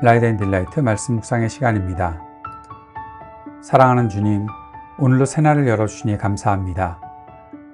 라이드 앤 딜라이트 말씀 묵상의 시간입니다. 사랑하는 주님, 오늘도 새날을 열어주시니 감사합니다.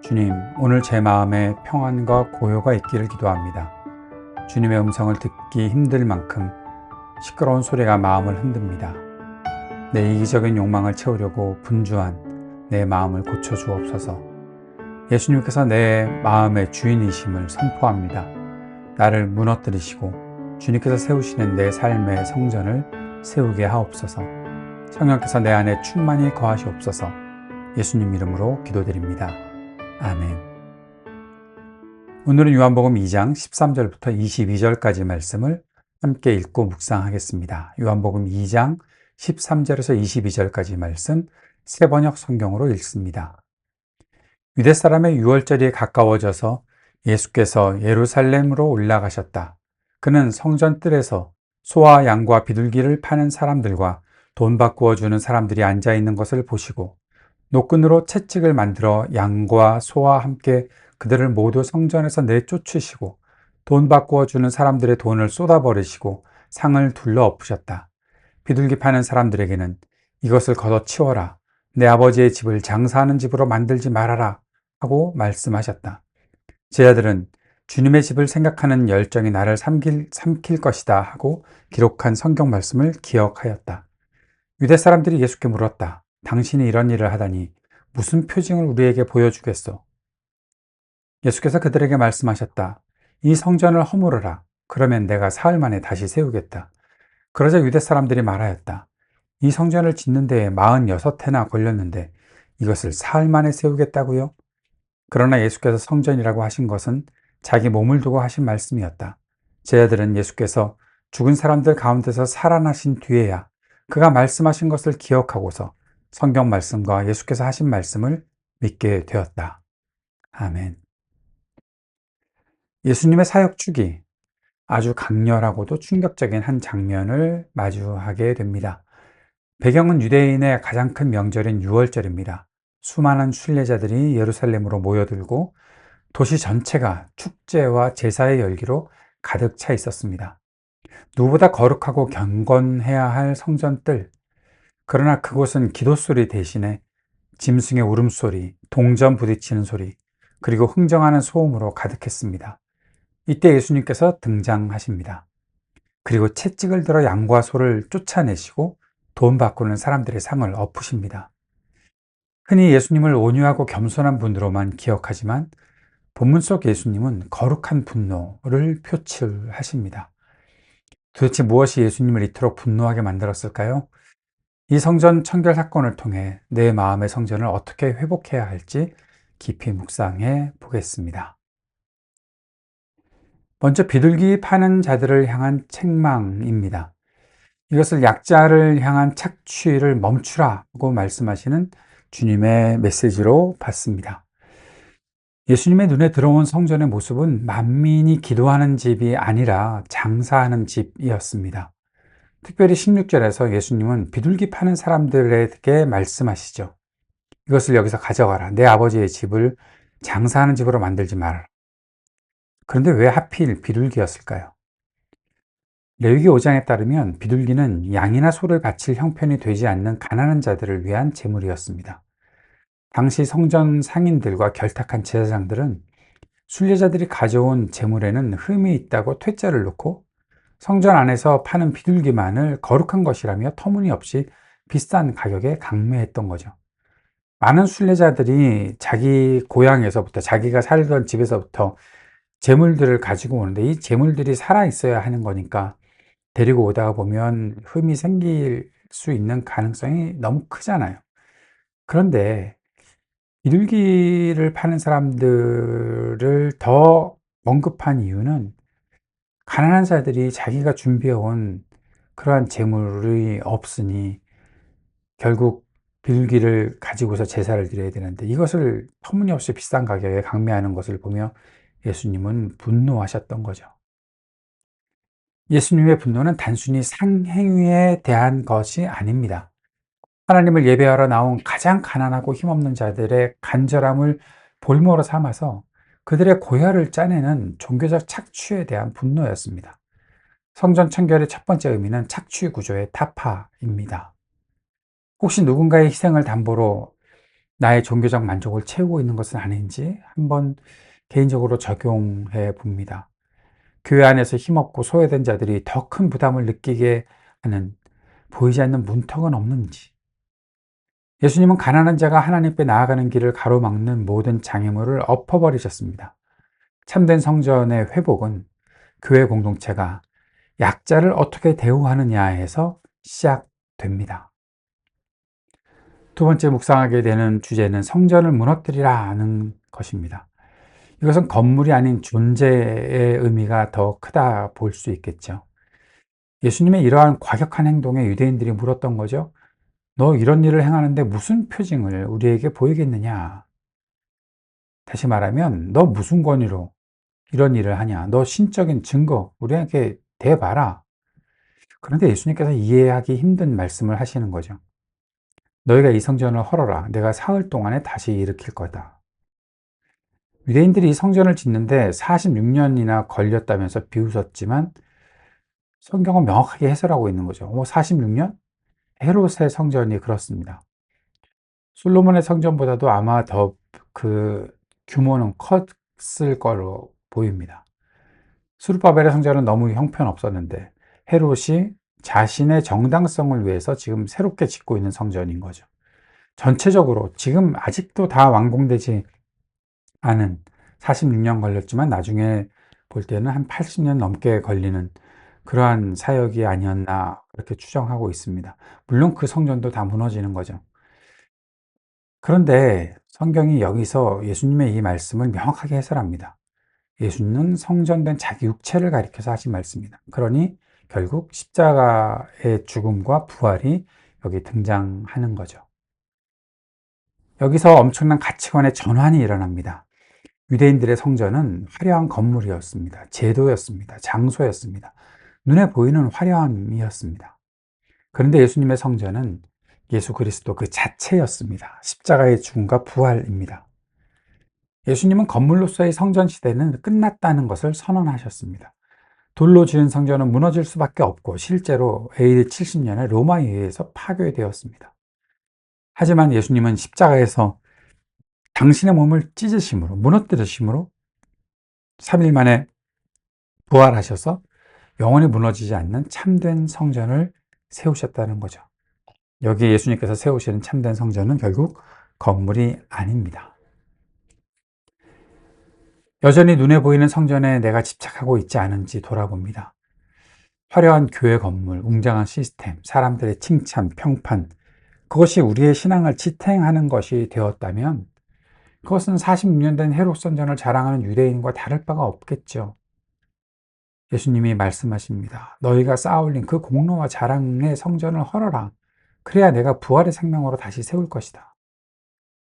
주님, 오늘 제 마음에 평안과 고요가 있기를 기도합니다. 주님의 음성을 듣기 힘들 만큼 시끄러운 소리가 마음을 흔듭니다. 내 이기적인 욕망을 채우려고 분주한 내 마음을 고쳐주옵소서. 예수님께서 내 마음의 주인이심을 선포합니다. 나를 무너뜨리시고 주님께서 세우시는 내 삶의 성전을 세우게 하옵소서. 성령께서 내 안에 충만히 거하시옵소서. 예수님 이름으로 기도드립니다. 아멘. 오늘은 요한복음 2장 13절부터 22절까지 말씀을 함께 읽고 묵상하겠습니다. 요한복음 2장 13절에서 22절까지 말씀 새번역 성경으로 읽습니다. 유대 사람의 유월절이 가까워져서 예수께서 예루살렘으로 올라가셨다. 그는 성전 뜰에서 소와 양과 비둘기를 파는 사람들과 돈 바꾸어 주는 사람들이 앉아 있는 것을 보시고 노끈으로 채찍을 만들어 양과 소와 함께 그들을 모두 성전에서 내쫓으시고 돈 바꾸어 주는 사람들의 돈을 쏟아버리시고 상을 둘러 엎으셨다. 비둘기 파는 사람들에게는 이것을 걷어치워라. 내 아버지의 집을 장사하는 집으로 만들지 말아라 하고 말씀하셨다. 제자들은 주님의 집을 생각하는 열정이 나를 삼킬 것이다 하고 기록한 성경 말씀을 기억하였다. 유대 사람들이 예수께 물었다. 당신이 이런 일을 하다니 무슨 표징을 우리에게 보여주겠소? 예수께서 그들에게 말씀하셨다. 이 성전을 허물어라. 그러면 내가 사흘 만에 다시 세우겠다. 그러자 유대 사람들이 말하였다. 이 성전을 짓는 데에 46해나 걸렸는데 이것을 사흘 만에 세우겠다고요? 그러나 예수께서 성전이라고 하신 것은 자기 몸을 두고 하신 말씀이었다. 제자들은 예수께서 죽은 사람들 가운데서 살아나신 뒤에야 그가 말씀하신 것을 기억하고서 성경 말씀과 예수께서 하신 말씀을 믿게 되었다. 아멘. 예수님의 사역 주기, 아주 강렬하고도 충격적인 한 장면을 마주하게 됩니다. 배경은 유대인의 가장 큰 명절인 유월절입니다. 수많은 순례자들이 예루살렘으로 모여들고 도시 전체가 축제와 제사의 열기로 가득 차 있었습니다. 누구보다 거룩하고 경건해야 할 성전뜰, 그러나 그곳은 기도 소리 대신에 짐승의 울음소리, 동전 부딪히는 소리, 그리고 흥정하는 소음으로 가득했습니다. 이때 예수님께서 등장하십니다. 그리고 채찍을 들어 양과 소를 쫓아내시고 돈 바꾸는 사람들의 상을 엎으십니다. 흔히 예수님을 온유하고 겸손한 분으로만 기억하지만 본문 속 예수님은 거룩한 분노를 표출하십니다. 도대체 무엇이 예수님을 이토록 분노하게 만들었을까요? 이 성전 청결 사건을 통해 내 마음의 성전을 어떻게 회복해야 할지 깊이 묵상해 보겠습니다. 먼저 비둘기 파는 자들을 향한 책망입니다. 이것을 약자를 향한 착취를 멈추라고 말씀하시는 주님의 메시지로 봤습니다. 예수님의 눈에 들어온 성전의 모습은 만민이 기도하는 집이 아니라 장사하는 집이었습니다. 특별히 16절에서 예수님은 비둘기 파는 사람들에게 말씀하시죠. 이것을 여기서 가져가라. 내 아버지의 집을 장사하는 집으로 만들지 말아라. 그런데 왜 하필 비둘기였을까요? 레위기 5장에 따르면 비둘기는 양이나 소를 바칠 형편이 되지 않는 가난한 자들을 위한 제물이었습니다. 당시 성전 상인들과 결탁한 제사장들은 순례자들이 가져온 제물에는 흠이 있다고 퇴짜를 놓고 성전 안에서 파는 비둘기만을 거룩한 것이라며 터무니없이 비싼 가격에 강매했던 거죠. 많은 순례자들이 자기 고향에서부터, 자기가 살던 집에서부터 제물들을 가지고 오는데 이 제물들이 살아있어야 하는 거니까 데리고 오다가 보면 흠이 생길 수 있는 가능성이 너무 크잖아요. 그런데 비둘기를 파는 사람들을 더 언급한 이유는 가난한 자들이 자기가 준비해온 그러한 재물이 없으니 결국 비둘기를 가지고서 제사를 드려야 되는데 이것을 터무니없이 비싼 가격에 강매하는 것을 보며 예수님은 분노하셨던 거죠. 예수님의 분노는 단순히 상행위에 대한 것이 아닙니다. 하나님을 예배하러 나온 가장 가난하고 힘없는 자들의 간절함을 볼모로 삼아서 그들의 고혈을 짜내는 종교적 착취에 대한 분노였습니다. 성전 청결의 첫 번째 의미는 착취 구조의 타파입니다. 혹시 누군가의 희생을 담보로 나의 종교적 만족을 채우고 있는 것은 아닌지 한번 개인적으로 적용해 봅니다. 교회 안에서 힘없고 소외된 자들이 더 큰 부담을 느끼게 하는 보이지 않는 문턱은 없는지, 예수님은 가난한 자가 하나님께 나아가는 길을 가로막는 모든 장애물을 엎어버리셨습니다. 참된 성전의 회복은 교회 공동체가 약자를 어떻게 대우하느냐에서 시작됩니다. 두 번째 묵상하게 되는 주제는 성전을 무너뜨리라는 것입니다. 이것은 건물이 아닌 존재의 의미가 더 크다 볼 수 있겠죠. 예수님의 이러한 과격한 행동에 유대인들이 물었던 거죠. 너 이런 일을 행하는데 무슨 표징을 우리에게 보이겠느냐? 다시 말하면 너 무슨 권위로 이런 일을 하냐? 너 신적인 증거 우리에게 대봐라. 그런데 예수님께서 이해하기 힘든 말씀을 하시는 거죠. 너희가 이 성전을 헐어라. 내가 사흘 동안에 다시 일으킬 거다. 유대인들이 이 성전을 짓는데 46년이나 걸렸다면서 비웃었지만 성경은 명확하게 해설하고 있는 거죠. 46년? 헤롯의 성전이 그렇습니다. 솔로몬의 성전보다도 아마 더 그 규모는 컸을 거로 보입니다. 수르바벨의 성전은 너무 형편없었는데 헤롯이 자신의 정당성을 위해서 지금 새롭게 짓고 있는 성전인 거죠. 전체적으로 지금 아직도 다 완공되지 않은, 46년 걸렸지만 나중에 볼 때는 한 80년 넘게 걸리는 그러한 사역이 아니었나 그렇게 추정하고 있습니다. 물론 그 성전도 다 무너지는 거죠. 그런데 성경이 여기서 예수님의 이 말씀을 명확하게 해설합니다. 예수님은 성전된 자기 육체를 가리켜서 하신 말씀입니다. 그러니 결국 십자가의 죽음과 부활이 여기 등장하는 거죠. 여기서 엄청난 가치관의 전환이 일어납니다. 유대인들의 성전은 화려한 건물이었습니다. 제도였습니다. 장소였습니다. 눈에 보이는 화려함이었습니다. 그런데 예수님의 성전은 예수 그리스도 그 자체였습니다. 십자가의 죽음과 부활입니다. 예수님은 건물로서의 성전 시대는 끝났다는 것을 선언하셨습니다. 돌로 지은 성전은 무너질 수밖에 없고 실제로 AD 70년에 로마에 의해서 파괴되었습니다. 하지만 예수님은 십자가에서 당신의 몸을 찢으심으로, 무너뜨리심으로 3일 만에 부활하셔서 영원히 무너지지 않는 참된 성전을 세우셨다는 거죠. 여기 예수님께서 세우시는 참된 성전은 결국 건물이 아닙니다. 여전히 눈에 보이는 성전에 내가 집착하고 있지 않은지 돌아봅니다. 화려한 교회 건물, 웅장한 시스템, 사람들의 칭찬, 평판, 그것이 우리의 신앙을 지탱하는 것이 되었다면 그것은 46년 된 헤롯 성전을 자랑하는 유대인과 다를 바가 없겠죠. 예수님이 말씀하십니다. 너희가 쌓아올린 그 공로와 자랑의 성전을 헐어라. 그래야 내가 부활의 생명으로 다시 세울 것이다.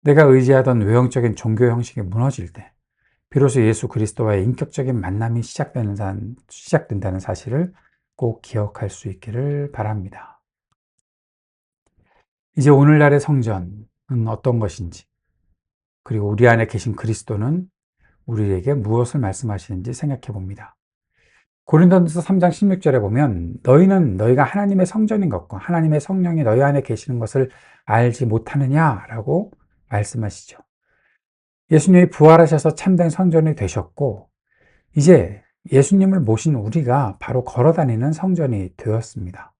내가 의지하던 외형적인 종교 형식이 무너질 때 비로소 예수 그리스도와의 인격적인 만남이 시작된다는 사실을 꼭 기억할 수 있기를 바랍니다. 이제 오늘날의 성전은 어떤 것인지, 그리고 우리 안에 계신 그리스도는 우리에게 무엇을 말씀하시는지 생각해 봅니다. 고린도전서 3장 16절에 보면 너희는 너희가 하나님의 성전인 것과 하나님의 성령이 너희 안에 계시는 것을 알지 못하느냐라고 말씀하시죠. 예수님이 부활하셔서 참된 성전이 되셨고 이제 예수님을 모신 우리가 바로 걸어다니는 성전이 되었습니다.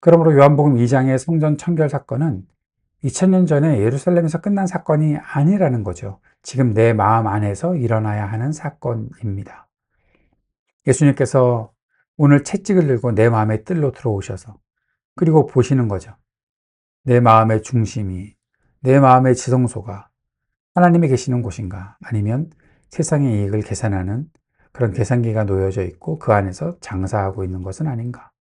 그러므로 요한복음 2장의 성전 청결 사건은 2000년 전에 예루살렘에서 끝난 사건이 아니라는 거죠. 지금 내 마음 안에서 일어나야 하는 사건입니다. 예수님께서 오늘 채찍을 들고 내 마음의 뜰로 들어오셔서 그리고 보시는 거죠. 내 마음의 중심이, 내 마음의 지성소가 하나님이 계시는 곳인가, 아니면 세상의 이익을 계산하는 그런 계산기가 놓여져 있고 그 안에서 장사하고 있는 것은 아닌가.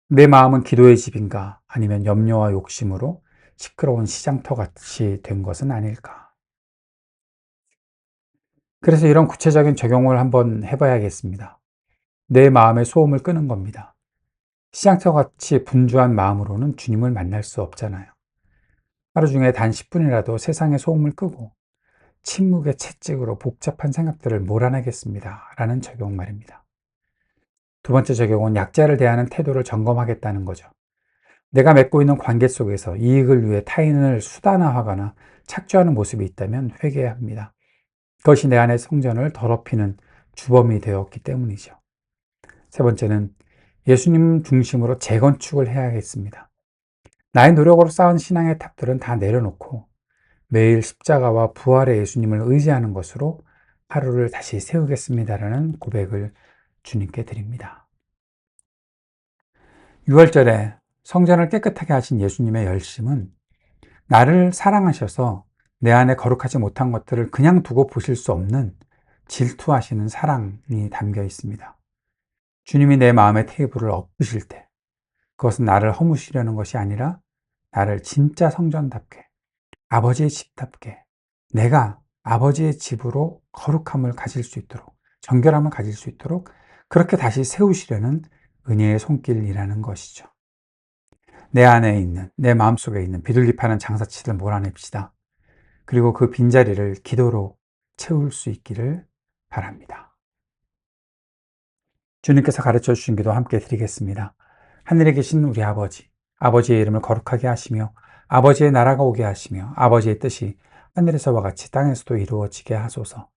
내 마음은 기도의 집인가, 아니면 염려와 욕심으로 시끄러운 시장터 같이 된 것은 아닐까. 그래서 이런 구체적인 적용을 한번 해봐야겠습니다. 내 마음의 소음을 끄는 겁니다. 시장터같이 분주한 마음으로는 주님을 만날 수 없잖아요. 하루 중에 단 10분이라도 세상의 소음을 끄고 침묵의 채찍으로 복잡한 생각들을 몰아내겠습니다. 라는 적용 말입니다. 두 번째 적용은 약자를 대하는 태도를 점검하겠다는 거죠. 내가 맺고 있는 관계 속에서 이익을 위해 타인을 수단화하거나 착취하는 모습이 있다면 회개해야 합니다. 그것이 내 안의 성전을 더럽히는 주범이 되었기 때문이죠. 세 번째는 예수님 중심으로 재건축을 해야겠습니다. 나의 노력으로 쌓은 신앙의 탑들은 다 내려놓고 매일 십자가와 부활의 예수님을 의지하는 것으로 하루를 다시 세우겠습니다라는 고백을 주님께 드립니다. 6월절에 성전을 깨끗하게 하신 예수님의 열심은 나를 사랑하셔서 내 안에 거룩하지 못한 것들을 그냥 두고 보실 수 없는 질투하시는 사랑이 담겨 있습니다. 주님이 내 마음의 테이블을 엎으실 때 그것은 나를 허무시려는 것이 아니라 나를 진짜 성전답게 아버지의 집답게 내가 아버지의 집으로 거룩함을 가질 수 있도록 정결함을 가질 수 있도록 그렇게 다시 세우시려는 은혜의 손길이라는 것이죠. 내 안에 있는 내 마음속에 있는 비둘기 파는 장사치를 몰아냅시다. 그리고 그 빈자리를 기도로 채울 수 있기를 바랍니다. 주님께서 가르쳐 주신 기도 함께 드리겠습니다. 하늘에 계신 우리 아버지, 아버지의 이름을 거룩하게 하시며 아버지의 나라가 오게 하시며 아버지의 뜻이 하늘에서와 같이 땅에서도 이루어지게 하소서.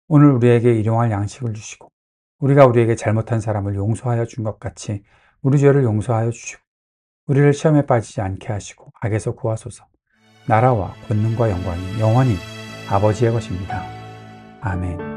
오늘 우리에게 일용할 양식을 주시고 우리가 우리에게 잘못한 사람을 용서하여 준 것 같이 우리 죄를 용서하여 주시고 우리를 시험에 빠지지 않게 하시고 악에서 구하소서. 나라와 권능과 영광이 영원히 아버지의 것입니다. 아멘.